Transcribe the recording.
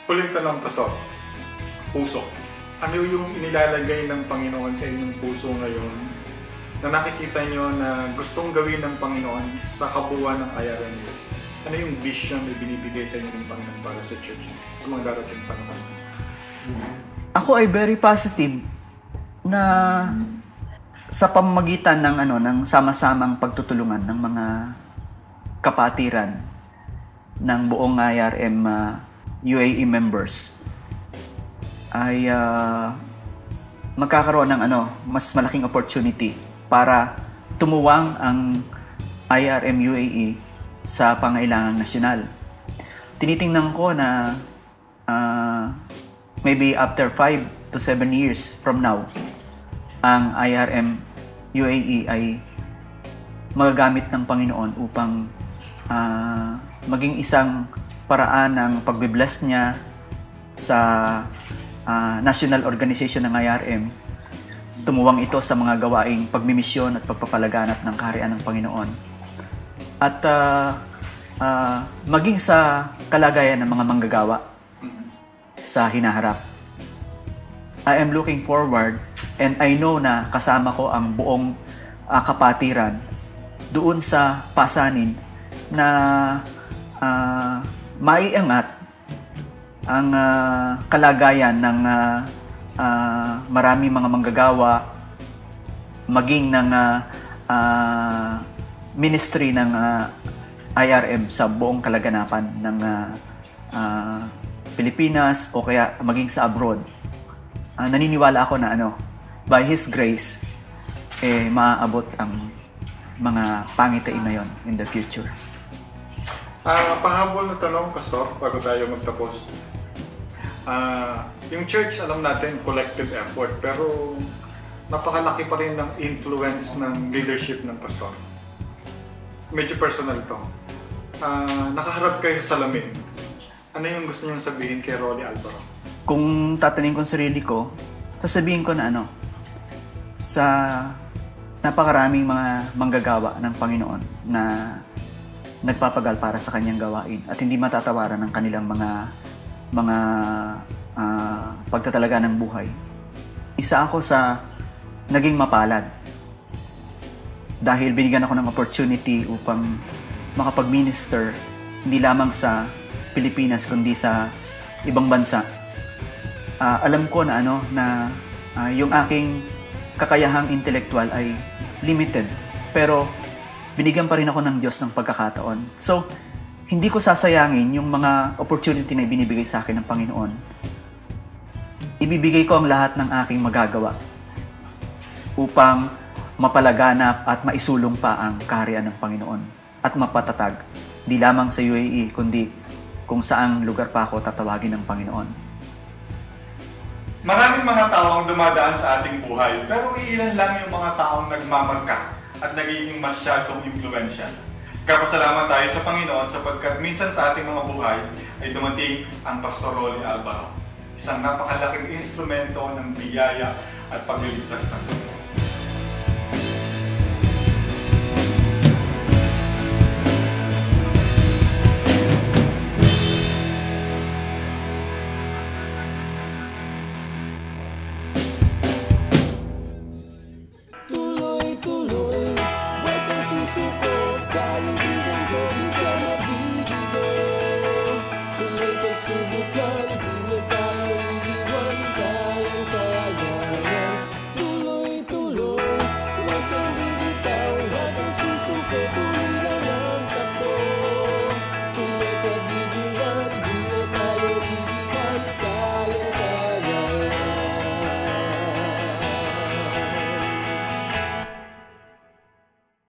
Huling tanong, Pastor. Puso. Ano yung inilalagay ng Panginoon sa inyong puso ngayon na nakikita nyo na gustong gawin ng Panginoon sa kabuuan ng IRMU? Ano yung vision na binibigay sa inyo ng Panginoon para sa church sa mga darating panahon? Ako ay very positive na sa pamamagitan ng ng sama-samang pagtutulungan ng mga kapatiran ng buong IRM UAE members ay magkakaroon ng mas malaking opportunity para tumuwang ang IRM UAE sa pangailangang nasyonal. Tinitingnan ko na maybe after 5 to 7 years from now, ang IRM UAE ay magagamit ng Panginoon upang maging isang paraan ng pagbe-bless niya sa national organization ng IRM. Tumuwang ito sa mga gawaing pagmimisyon at pagpapalaganap ng kaharian ng Panginoon. At maging sa kalagayan ng mga manggagawa sa hinaharap. I am looking forward and I know na kasama ko ang buong kapatiran doon sa pasanin na maiangat ang kalagayan ng maraming mga manggagawa, maging ng ministry ng IRM sa buong kalaganapan ng Pilipinas o kaya maging sa abroad. Naniniwala ako na by His grace, maaabot ang mga pangitain na yon in the future. Pahabol na tanong, Pastor, bago tayo magtapos. Yung church, alam natin, collective effort, pero napakalaki pa rin ng influence ng leadership ng pastor. Medyo personal to. Nakaharap kayo sa salamin. Ano yung gusto niyong sabihin kay Rolly Alvaro? Kung tatanungin ko sarili ko, sasabihin ko na sa napakaraming mga manggagawa ng Panginoon na nagpapagal para sa kanyang gawain at hindi matatawaran ng kanilang mga pagtatalaga ng buhay. Isa ako sa naging mapalad dahil binigyan ako ng opportunity upang makapag-minister hindi lamang sa Pilipinas kundi sa ibang bansa. Alam ko na yung aking kakayahang intelektual ay limited, pero binigyan pa rin ako ng Diyos ng pagkakataon. So, hindi ko sasayangin yung mga opportunity na ibinibigay sa akin ng Panginoon. Ibibigay ko ang lahat ng aking magagawa upang mapalaganap at maisulong pa ang kaharian ng Panginoon at mapatatag, di lamang sa UAE, kundi kung saang lugar pa ako tatawagin ng Panginoon. Maraming mga tao ang dumadaan sa ating buhay, pero iilan lang yung mga taong nagmamarka at nagiging masyadong impluwensya. Kapasalamat tayo sa Panginoon sapagkat minsan sa ating mga buhay ay dumating ang Pastor Rolly Alvaro, isang napakalaking instrumento ng biyaya at pagliligtas ng mundo. Kaibigan ko, di ka mabibigo. Kung may pagsubok lang,